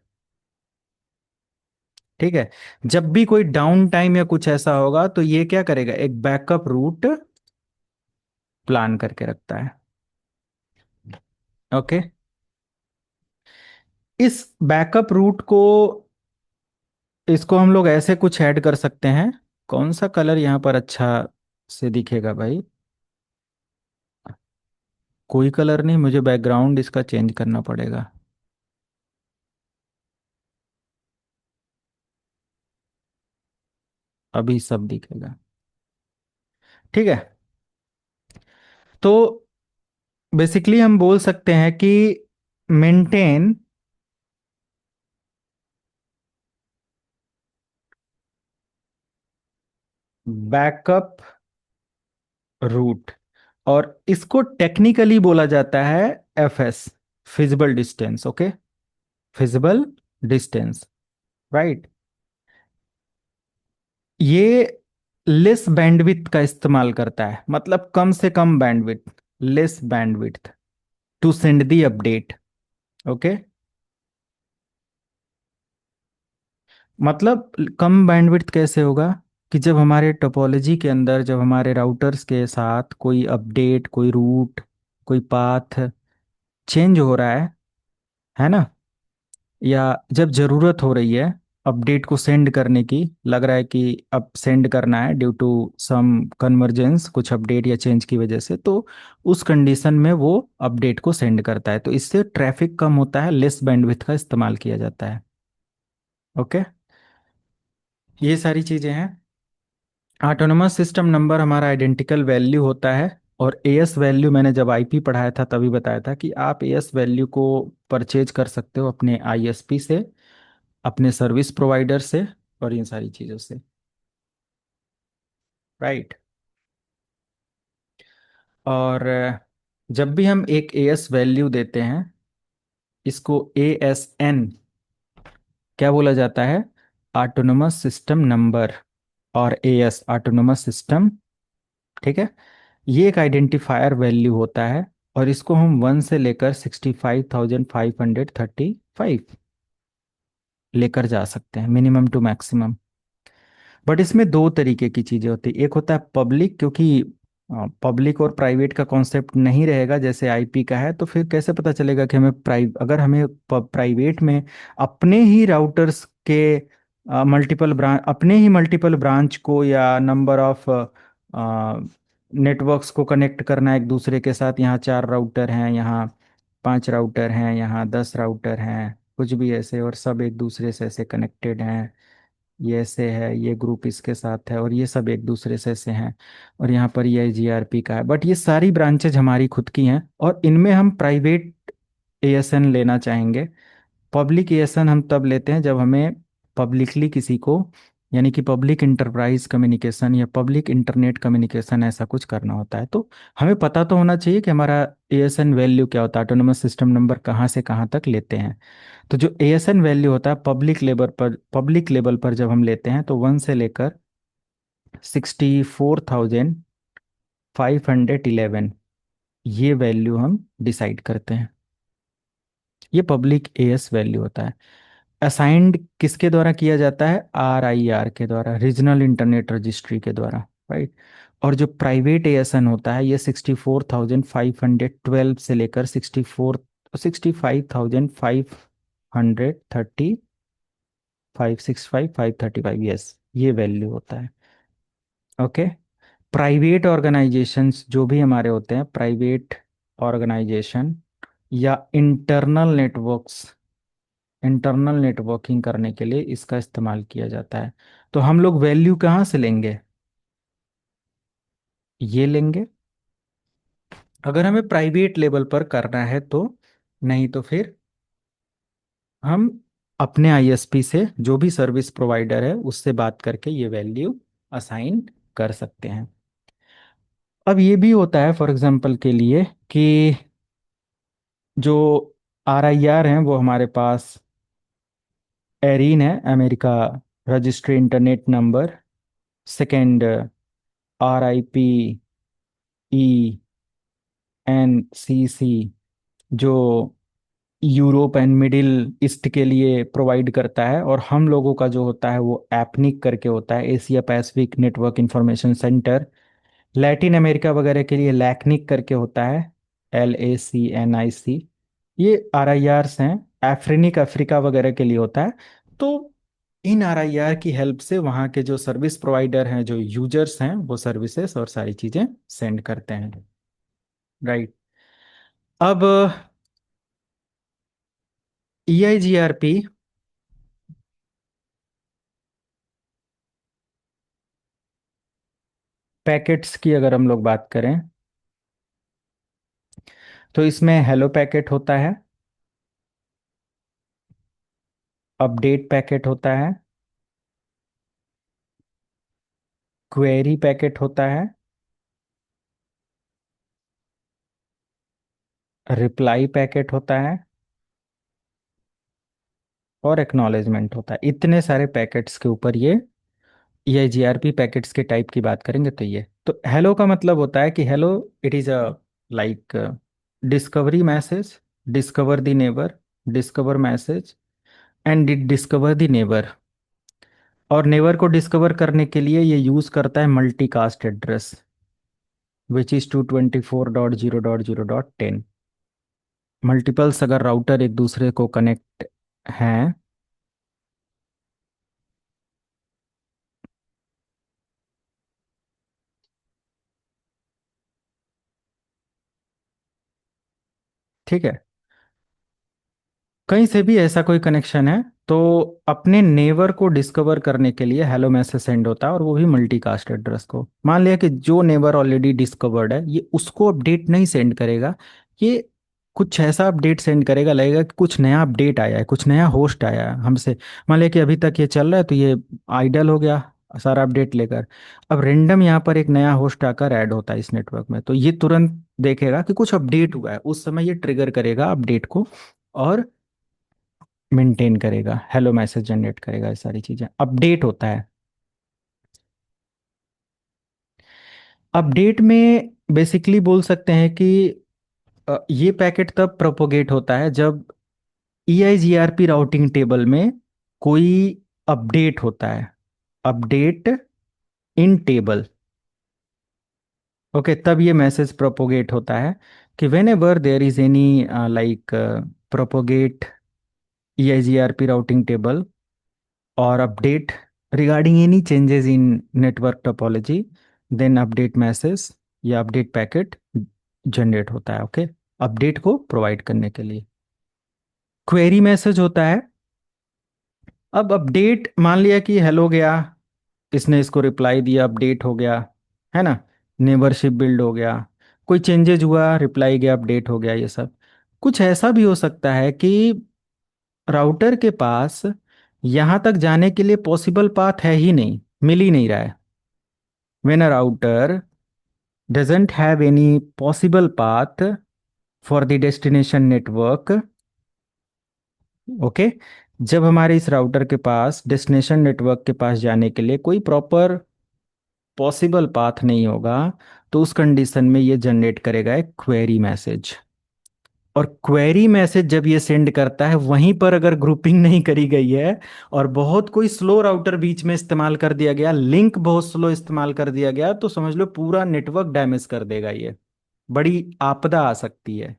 ठीक है, जब भी कोई डाउन टाइम या कुछ ऐसा होगा तो ये क्या करेगा, एक बैकअप रूट प्लान करके रखता है। ओके। इस बैकअप रूट को, इसको हम लोग ऐसे कुछ ऐड कर सकते हैं, कौन सा कलर यहाँ पर अच्छा से दिखेगा भाई, कोई कलर नहीं, मुझे बैकग्राउंड इसका चेंज करना पड़ेगा, अभी सब दिखेगा, ठीक है। तो बेसिकली हम बोल सकते हैं कि मेंटेन बैकअप रूट, और इसको टेक्निकली बोला जाता है FS, feasible distance, okay. Feasible distance, right. ये लेस बैंडविड्थ का इस्तेमाल करता है, मतलब कम से कम bandwidth, less bandwidth to send the update. Okay, मतलब कम बैंडविड्थ कैसे होगा, कि जब हमारे टोपोलॉजी के अंदर, जब हमारे राउटर्स के साथ कोई अपडेट, कोई रूट, कोई पाथ चेंज हो रहा है ना, या जब ज़रूरत हो रही है अपडेट को सेंड करने की, लग रहा है कि अब सेंड करना है ड्यू टू सम कन्वर्जेंस, कुछ अपडेट या चेंज की वजह से, तो उस कंडीशन में वो अपडेट को सेंड करता है, तो इससे ट्रैफिक कम होता है, लेस बैंडविड्थ का इस्तेमाल किया जाता है। ओके, ये सारी चीज़ें हैं। ऑटोनोमस सिस्टम नंबर हमारा आइडेंटिकल वैल्यू होता है, और एएस वैल्यू मैंने जब आईपी पढ़ाया था तभी बताया था कि आप एएस वैल्यू को परचेज कर सकते हो अपने आईएसपी से, अपने सर्विस प्रोवाइडर से, और इन सारी चीज़ों से, राइट। और जब भी हम एक एएस वैल्यू देते हैं, इसको एएसएन क्या बोला जाता है, ऑटोनोमस सिस्टम नंबर, और एएस ऑटोनोमस सिस्टम, ठीक है। ये एक आइडेंटिफायर वैल्यू होता है, और इसको हम 1 से लेकर 65,535 लेकर जा सकते हैं, मिनिमम टू मैक्सिमम। बट इसमें दो तरीके की चीजें होती है, एक होता है पब्लिक, क्योंकि पब्लिक और प्राइवेट का कॉन्सेप्ट नहीं रहेगा जैसे आईपी का है, तो फिर कैसे पता चलेगा कि हमें अगर हमें प्राइवेट में अपने ही राउटर्स के मल्टीपल ब्रांच, अपने ही मल्टीपल ब्रांच को, या नंबर ऑफ नेटवर्क्स को कनेक्ट करना है एक दूसरे के साथ, यहाँ 4 राउटर हैं, यहाँ 5 राउटर हैं, यहाँ 10 राउटर हैं, कुछ भी ऐसे, और सब एक दूसरे से ऐसे कनेक्टेड हैं, ये ऐसे है, ये ग्रुप इसके साथ है, और ये सब एक दूसरे से ऐसे हैं, और यहाँ पर ये जीआरपी का है, बट ये सारी ब्रांचेज हमारी खुद की हैं, और इनमें हम प्राइवेट एएसएन लेना चाहेंगे। पब्लिक एएसएन हम तब लेते हैं जब हमें पब्लिकली किसी को, यानी कि पब्लिक इंटरप्राइज कम्युनिकेशन या पब्लिक इंटरनेट कम्युनिकेशन ऐसा कुछ करना होता है, तो हमें पता तो होना चाहिए कि हमारा एएसएन वैल्यू क्या होता है, ऑटोनोमस सिस्टम नंबर कहाँ से कहाँ तक लेते हैं। तो जो एएसएन वैल्यू होता है पब्लिक लेवल पर जब हम लेते हैं, तो 1 से लेकर 64,511 ये वैल्यू हम डिसाइड करते हैं। ये पब्लिक एएस वैल्यू होता है। असाइंड किसके द्वारा किया जाता है, आरआईआर के द्वारा, रीजनल इंटरनेट रजिस्ट्री के द्वारा, राइट। और जो प्राइवेट एएसएन होता है, ये 64,512 से लेकर 65,535 यस, ये वैल्यू होता है। ओके, प्राइवेट ऑर्गेनाइजेशंस जो भी हमारे होते हैं, प्राइवेट ऑर्गेनाइजेशन या इंटरनल नेटवर्किंग करने के लिए इसका इस्तेमाल किया जाता है। तो हम लोग वैल्यू कहाँ से लेंगे, ये लेंगे अगर हमें प्राइवेट लेवल पर करना है तो, नहीं तो फिर हम अपने आईएसपी से, जो भी सर्विस प्रोवाइडर है उससे बात करके ये वैल्यू असाइन कर सकते हैं। अब ये भी होता है फॉर एग्जांपल के लिए कि जो आरआईआर हैं वो हमारे पास एरीन है, America registry internet number, second RIPENCC जो यूरोप एंड मिडिल ईस्ट के लिए प्रोवाइड करता है, और हम लोगों का जो होता है वो एपनिक करके होता है, Asia Pacific network information centre. Latin America वगैरह के लिए लैक्निक करके होता है, LACNIC। ये RIRs हैं। एफ्रिनिक अफ्रीका वगैरह के लिए होता है। तो इन RIR की हेल्प से वहाँ के जो सर्विस प्रोवाइडर हैं, जो यूजर्स हैं, वो सर्विसेज और सारी चीज़ें सेंड करते हैं, राइट। अब EIGRP पैकेट्स की अगर हम लोग बात करें, तो इसमें हेलो पैकेट होता है, अपडेट पैकेट होता है, क्वेरी पैकेट होता है, रिप्लाई पैकेट होता है, और एक्नॉलेजमेंट होता है। इतने सारे पैकेट्स के ऊपर ये जीआरपी पैकेट्स के टाइप की बात करेंगे तो ये तो हेलो का मतलब होता है कि hello, it is a like discovery message, discover the neighbour, discover message and it discover the neighbour. और नेबर को डिस्कवर करने के लिए ये यूज करता है multicast address which is 224.0.0.10। Multiples अगर राउटर एक दूसरे को कनेक्ट हैं। ठीक है, कहीं से भी ऐसा कोई कनेक्शन है तो अपने नेवर को डिस्कवर करने के लिए हेलो मैसेज सेंड होता है, और वो भी मल्टीकास्ट एड्रेस को। मान लिया कि जो नेवर ऑलरेडी डिस्कवर्ड है ये उसको अपडेट नहीं सेंड करेगा, ये कुछ ऐसा अपडेट सेंड करेगा, लगेगा कि कुछ नया अपडेट आया है, कुछ नया होस्ट आया है हमसे। मान लिया कि अभी तक ये चल रहा है तो ये आइडल हो गया सारा अपडेट लेकर। अब रेंडम यहाँ पर एक नया होस्ट आकर ऐड होता है इस नेटवर्क में, तो ये तुरंत देखेगा कि कुछ अपडेट हुआ है, उस समय ये ट्रिगर करेगा अपडेट को और मेंटेन करेगा, हेलो मैसेज जनरेट करेगा, ये सारी चीजें अपडेट होता है। अपडेट में बेसिकली बोल सकते हैं कि ये पैकेट तब प्रोपोगेट होता है जब EIGRP राउटिंग टेबल में कोई अपडेट होता है, अपडेट इन टेबल। ओके, तब ये मैसेज प्रोपोगेट होता है कि whenever there is any like propagate EIGRP routing table or update regarding any changes in network topology, then update message या अपडेट पैकेट जनरेट होता है। ओके, अपडेट को provide करने के लिए क्वेरी मैसेज होता है। अब अपडेट मान लिया कि हेलो गया, इसने इसको रिप्लाई दिया, अपडेट हो गया, है ना, नेबरशिप बिल्ड हो गया, कोई चेंजेज हुआ, रिप्लाई गया, अपडेट हो गया, ये सब। कुछ ऐसा भी हो सकता है कि राउटर के पास यहां तक जाने के लिए पॉसिबल पाथ है ही नहीं, मिल ही नहीं रहा है। when a router doesn't have any possible path for the destination network, okay, जब हमारे इस राउटर के पास डेस्टिनेशन नेटवर्क के पास जाने के लिए कोई प्रॉपर पॉसिबल पाथ नहीं होगा, तो उस कंडीशन में ये जनरेट करेगा एक क्वेरी मैसेज। और क्वेरी मैसेज जब ये सेंड करता है, वहीं पर अगर ग्रुपिंग नहीं करी गई है और बहुत कोई स्लो राउटर बीच में इस्तेमाल कर दिया गया, लिंक बहुत स्लो इस्तेमाल कर दिया गया, तो समझ लो पूरा नेटवर्क डैमेज कर देगा ये, बड़ी आपदा आ सकती है।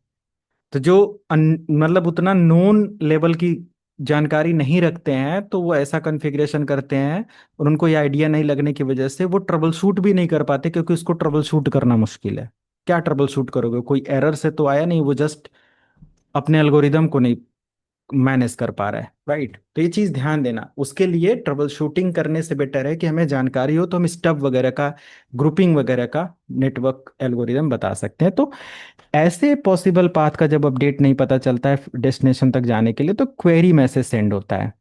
तो जो मतलब उतना नोन लेवल की जानकारी नहीं रखते हैं तो वो ऐसा कॉन्फ़िगरेशन करते हैं, और उनको ये आइडिया नहीं लगने की वजह से वो ट्रबल शूट भी नहीं कर पाते, क्योंकि उसको ट्रबल शूट करना मुश्किल है। क्या ट्रबल शूट करोगे, कोई एरर से तो आया नहीं, वो जस्ट अपने एल्गोरिदम को नहीं मैनेज कर पा रहा है, राइट। तो ये चीज ध्यान देना, उसके लिए ट्रबल शूटिंग करने से बेटर है कि हमें जानकारी हो तो हम स्टब वगैरह का, ग्रुपिंग वगैरह का नेटवर्क एल्गोरिदम बता सकते हैं। तो ऐसे पॉसिबल पाथ का जब अपडेट नहीं पता चलता है डेस्टिनेशन तक जाने के लिए, तो क्वेरी मैसेज सेंड होता है।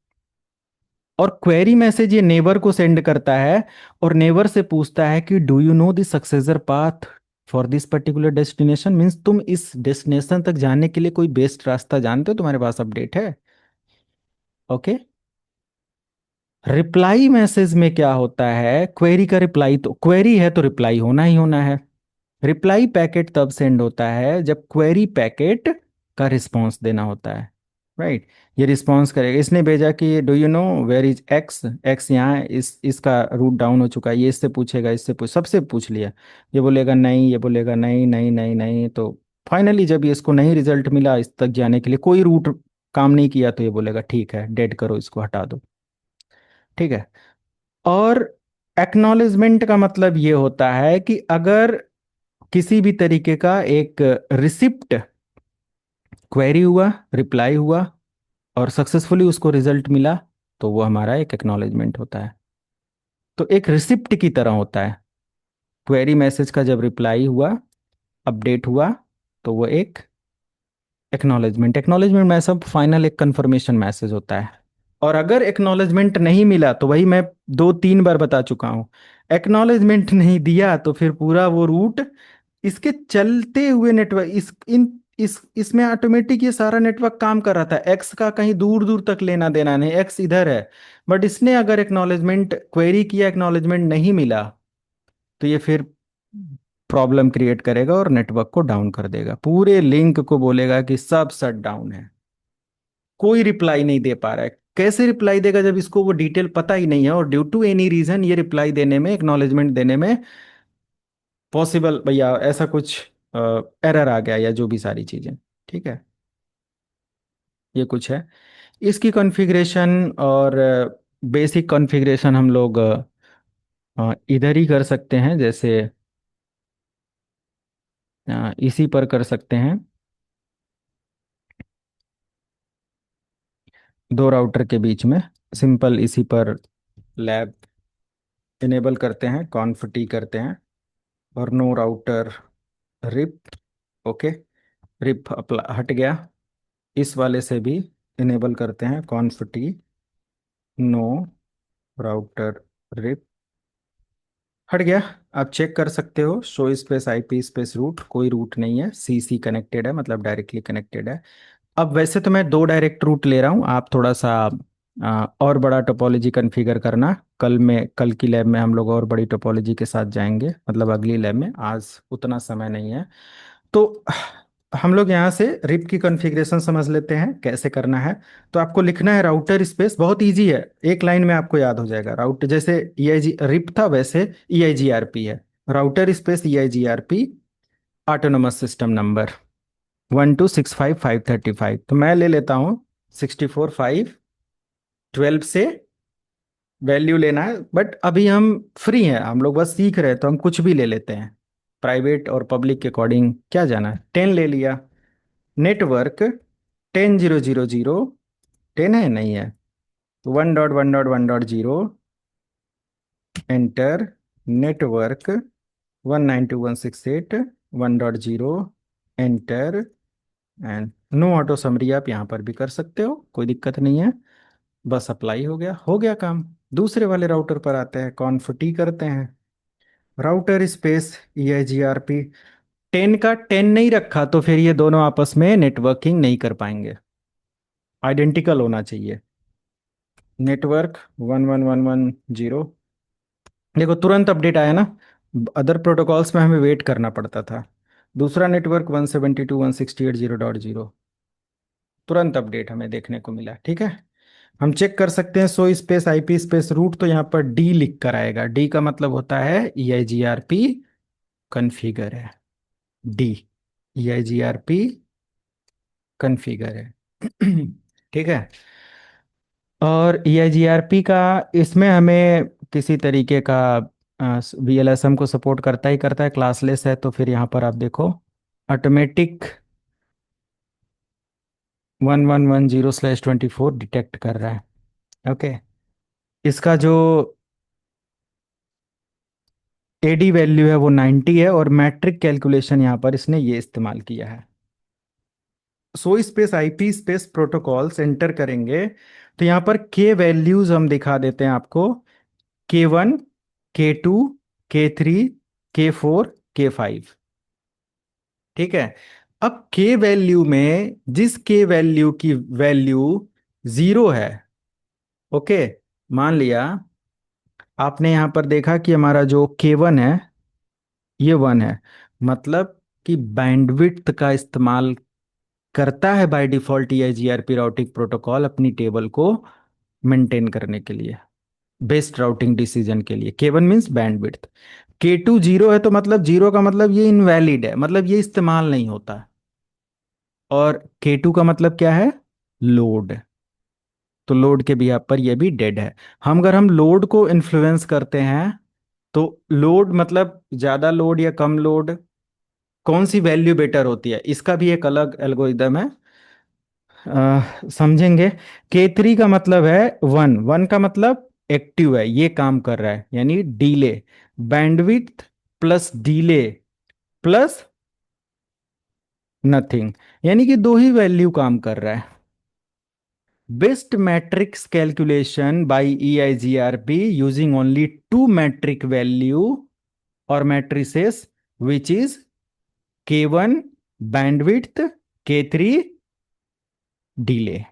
और क्वेरी मैसेज ये नेबर को सेंड करता है, और नेबर से पूछता है कि do you know the successor path for this particular destination, means तुम इस डेस्टिनेशन तक जाने के लिए कोई बेस्ट रास्ता जानते हो, तुम्हारे पास अपडेट है। ओके, रिप्लाई मैसेज में क्या होता है, क्वेरी का रिप्लाई, तो क्वेरी है तो रिप्लाई होना ही होना है। रिप्लाई पैकेट तब सेंड होता है जब क्वेरी पैकेट का रिस्पांस देना होता है, राइट। ये रिस्पांस करेगा, इसने भेजा कि do you know where is X, X यहाँ, इसका रूट डाउन हो चुका है, ये इससे पूछेगा, इससे पूछ, सबसे पूछ लिया, ये बोलेगा नहीं, ये बोलेगा नहीं नहीं नहीं नहीं, तो फाइनली जब ये इसको नहीं रिजल्ट मिला, इस तक जाने के लिए कोई रूट काम नहीं किया, तो ये बोलेगा ठीक है, डेड करो इसको, हटा दो। ठीक है। और एक्नॉलेजमेंट का मतलब ये होता है कि अगर किसी भी तरीके का एक रिसिप्ट, क्वेरी हुआ, रिप्लाई हुआ और सक्सेसफुली उसको रिजल्ट मिला, तो वो हमारा एक एक्नॉलेजमेंट होता है। तो एक रिसिप्ट की तरह होता है, क्वेरी मैसेज का जब रिप्लाई हुआ, अपडेट हुआ, तो वो एक एक्नॉलेजमेंट, एक्नॉलेजमेंट में सब फाइनल एक कंफर्मेशन मैसेज होता है। और अगर एक्नॉलेजमेंट नहीं मिला, तो वही मैं 2-3 बार बता चुका हूं, एक्नॉलेजमेंट नहीं दिया तो फिर पूरा वो रूट इसके चलते हुए नेटवर्क, इस इन इस इसमें ऑटोमेटिक ये सारा नेटवर्क काम कर रहा था, एक्स का कहीं दूर दूर तक लेना देना नहीं, एक्स इधर है। बट इसने अगर एक्नॉलेजमेंट क्वेरी किया, एक्नॉलेजमेंट नहीं मिला, तो ये फिर प्रॉब्लम क्रिएट करेगा और नेटवर्क को डाउन कर देगा, पूरे लिंक को बोलेगा कि सब शट डाउन है। कोई रिप्लाई नहीं दे पा रहा है। कैसे रिप्लाई देगा जब इसको वो डिटेल पता ही नहीं है, और ड्यू टू एनी रीजन ये रिप्लाई देने में, एक्नॉलेजमेंट देने में पॉसिबल भैया ऐसा कुछ एरर आ गया या जो भी सारी चीजें। ठीक है, ये कुछ है इसकी कॉन्फ़िगरेशन। और बेसिक कॉन्फ़िगरेशन हम लोग इधर ही कर सकते हैं, जैसे इसी पर कर सकते हैं। दो राउटर के बीच में सिंपल इसी पर लैब इनेबल करते हैं, कॉन्फ टी करते हैं, और no router RIP. Okay, RIP हट गया। इस वाले से भी इनेबल करते हैं, conf T no router RIP, हट गया। आप चेक कर सकते हो, show space IP space route, कोई रूट नहीं है, सी सी कनेक्टेड है, मतलब डायरेक्टली कनेक्टेड है। अब वैसे तो मैं दो डायरेक्ट रूट ले रहा हूँ, आप थोड़ा सा और बड़ा टोपोलॉजी कॉन्फ़िगर करना। कल की लैब में हम लोग और बड़ी टोपोलॉजी के साथ जाएंगे, मतलब अगली लैब में, आज उतना समय नहीं है। तो हम लोग यहाँ से रिप की कॉन्फ़िगरेशन समझ लेते हैं कैसे करना है। तो आपको लिखना है राउटर स्पेस, बहुत इजी है, एक लाइन में आपको याद हो जाएगा। राउटर जैसे ई आई जी रिप था, वैसे E I G R P है। Router space E I G R P, autonomous system number 1265535। तो मैं ले लेता हूँ 64 5 12 से वैल्यू लेना है। बट अभी हम फ्री हैं, हम लोग बस सीख रहे हैं, तो हम कुछ भी ले लेते हैं, प्राइवेट और पब्लिक के अकॉर्डिंग क्या जाना है। 10 ले लिया। नेटवर्क 10 0 0 0, 10 है नहीं है, 1.1.1.0, enter. Network 192.168.1.0, enter. And no auto summary आप यहाँ पर भी कर सकते हो, कोई दिक्कत नहीं है। बस अप्लाई हो गया काम। दूसरे वाले राउटर पर आते हैं, कॉन्फ़िग करते हैं। Router space E I G R P, 10 का 10 नहीं रखा तो फिर ये दोनों आपस में नेटवर्किंग नहीं कर पाएंगे, आइडेंटिकल होना चाहिए। नेटवर्क 11110, देखो तुरंत अपडेट आया ना, अदर प्रोटोकॉल्स में हमें वेट करना पड़ता था। दूसरा नेटवर्क 172.168.0.0, तुरंत अपडेट हमें देखने को मिला। ठीक है, हम चेक कर सकते हैं, show space IP space route, तो यहाँ पर डी लिख कर आएगा। डी का मतलब होता है ई I G R P configure है, D E I G R P configure है। ठीक है, और ई आई जी आर पी का इसमें हमें किसी तरीके का वी एल एस एम को सपोर्ट करता ही करता है, क्लासलेस है, तो फिर यहाँ पर आप देखो ऑटोमेटिक 1110/24 डिटेक्ट कर रहा है। ओके, इसका जो एडी वैल्यू है वो 90 है, और मैट्रिक कैलकुलेशन यहाँ पर इसने ये इस्तेमाल किया है। सो space IP space protocols enter करेंगे, तो यहाँ पर के वैल्यूज हम दिखा देते हैं आपको, K1, K2, K3, K4, K5। ठीक है, अब के वैल्यू में जिस के वैल्यू की वैल्यू 0 है, ओके, मान लिया आपने यहाँ पर देखा कि हमारा जो K1 है ये 1 है, मतलब कि बैंडविड्थ का इस्तेमाल करता है बाय डिफॉल्ट ये जीआरपी राउटिंग प्रोटोकॉल अपनी टेबल को मेंटेन करने के लिए, बेस्ट राउटिंग डिसीजन के लिए। K1 means bandwidth. K2 0 है, तो मतलब 0 का मतलब ये इनवैलिड है, मतलब ये इस्तेमाल नहीं होता। और K2 का मतलब क्या है, लोड, तो लोड के भी यहाँ पर ये भी डेड है। हम लोड को इन्फ्लुएंस करते हैं, तो लोड मतलब ज्यादा लोड या कम लोड, कौन सी वैल्यू बेटर होती है, इसका भी एक अलग एल्गोरिदम है, समझेंगे। K3 का मतलब है 1, 1 का मतलब एक्टिव है, ये काम कर रहा है, यानी delay, bandwidth plus delay plus nothing, यानी कि दो ही वैल्यू काम कर रहा है। Best metrics calculation by EIGRP using only two metric value और matrices, which is K1 bandwidth K3 delay.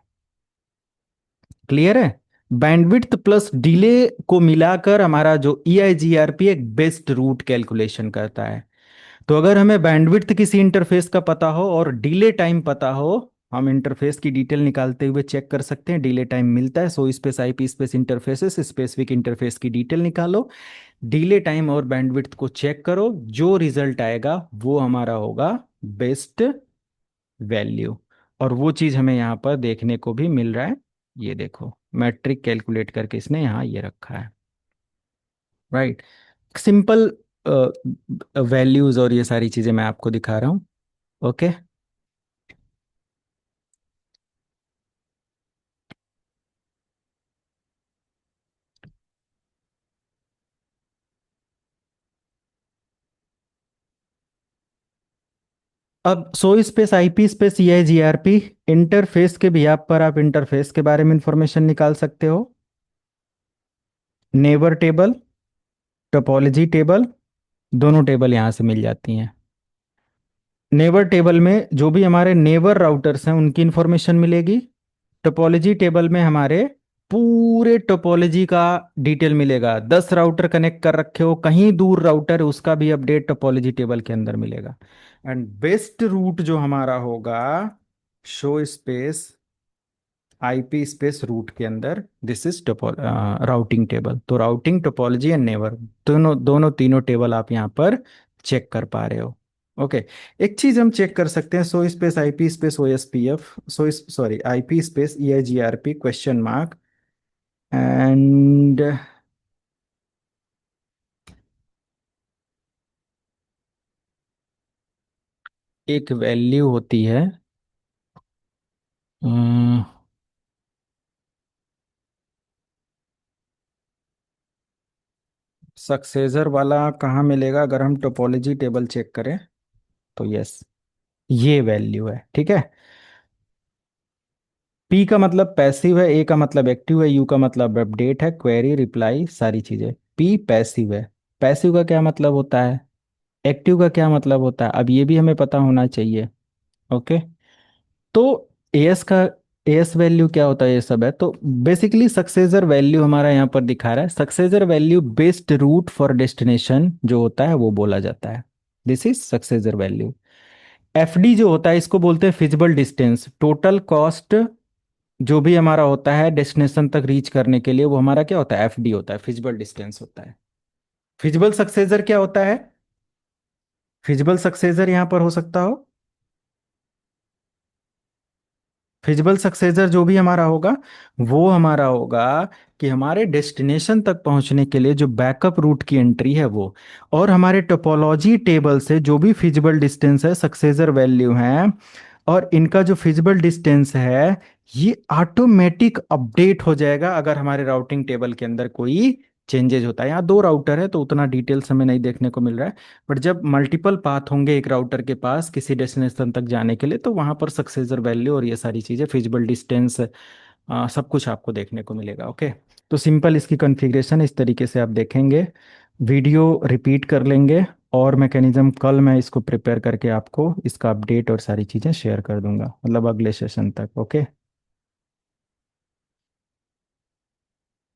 Clear है? बैंडविड्थ प्लस डिले को मिलाकर हमारा जो EIGRP एक बेस्ट रूट कैलकुलेशन करता है। तो अगर हमें बैंडविड्थ किसी इंटरफेस का पता हो और डिले टाइम पता हो, हम इंटरफेस की डिटेल निकालते हुए चेक कर सकते हैं। डिले टाइम मिलता है, so space IP space interfaces specific interface की डिटेल निकालो, डिले टाइम और बैंडविड्थ को चेक करो, जो रिजल्ट आएगा वो हमारा होगा बेस्ट वैल्यू। और वो चीज हमें यहाँ पर देखने को भी मिल रहा है। ये देखो, मैट्रिक कैलकुलेट करके इसने यहाँ ये रखा है। राइट। सिंपल वैल्यूज और ये सारी चीजें मैं आपको दिखा रहा हूँ। ओके। अब so space IP space EIGRP interface के भी आप पर, आप इंटरफेस के बारे में इंफॉर्मेशन निकाल सकते हो। नेबर टेबल, टोपोलॉजी टेबल, दोनों टेबल यहाँ से मिल जाती हैं। नेबर टेबल में जो भी हमारे नेबर राउटर्स हैं उनकी इंफॉर्मेशन मिलेगी। टोपोलॉजी टेबल में हमारे पूरे टोपोलॉजी का डिटेल मिलेगा। 10 राउटर कनेक्ट कर रखे हो, कहीं दूर राउटर है उसका भी अपडेट टोपोलॉजी टेबल के अंदर मिलेगा। एंड बेस्ट रूट जो हमारा होगा, show space IP space route के अंदर, दिस इज राउटिंग टेबल। तो राउटिंग, टोपोलॉजी एंड नेबर, दोनों दोनों तीनों टेबल आप यहाँ पर चेक कर पा रहे हो। ओके। एक चीज हम चेक कर सकते हैं, show space IP space OSPF, sorry IP space EIGRP question mark, and एक वैल्यू होती है, सक्सेसर वाला कहाँ मिलेगा? अगर हम टोपोलॉजी टेबल चेक करें तो यस, ये वैल्यू है। ठीक है। P का मतलब पैसिव है, A का मतलब एक्टिव है, U का मतलब अपडेट है, क्वेरी, रिप्लाई, सारी चीजें। P पैसिव है। पैसिव का क्या मतलब होता है, एक्टिव का क्या मतलब होता है, अब ये भी हमें पता होना चाहिए। ओके। तो AS का, AS वैल्यू क्या होता है, ये सब है। तो बेसिकली सक्सेसर वैल्यू हमारा यहाँ पर दिखा रहा है। Successor value best route for destination जो होता है वो बोला जाता है। This is successor value. FD जो होता है इसको बोलते हैं फिजिबल डिस्टेंस, टोटल कॉस्ट जो भी हमारा होता है डेस्टिनेशन तक रीच करने के लिए, वो हमारा क्या होता है, FD होता है, फिजिबल डिस्टेंस होता है। फिजिबल सक्सेसर क्या होता है? फिजिबल सक्सेसर यहां पर हो सकता हो, फिजिबल सक्सेसर जो भी हमारा होगा वो हमारा होगा कि हमारे डेस्टिनेशन तक पहुंचने के लिए जो बैकअप रूट की एंट्री है वो, और हमारे टोपोलॉजी टेबल से जो भी फिजिबल डिस्टेंस है, सक्सेसर वैल्यू है, और इनका जो फिजिबल डिस्टेंस है ये ऑटोमेटिक अपडेट हो जाएगा अगर हमारे राउटिंग टेबल के अंदर कोई चेंजेज होता है। यहाँ 2 राउटर है तो उतना डिटेल्स हमें नहीं देखने को मिल रहा है, बट जब मल्टीपल पाथ होंगे एक राउटर के पास किसी डेस्टिनेशन तक जाने के लिए, तो वहां पर सक्सेसर वैल्यू और ये सारी चीजें, फिजिबल डिस्टेंस, सब कुछ आपको देखने को मिलेगा। ओके। तो सिंपल इसकी कॉन्फ़िगरेशन इस तरीके से आप देखेंगे। वीडियो रिपीट कर लेंगे, और मैकेनिज्म कल मैं इसको प्रिपेयर करके आपको इसका अपडेट और सारी चीज़ें शेयर कर दूंगा, मतलब अगले सेशन तक। ओके।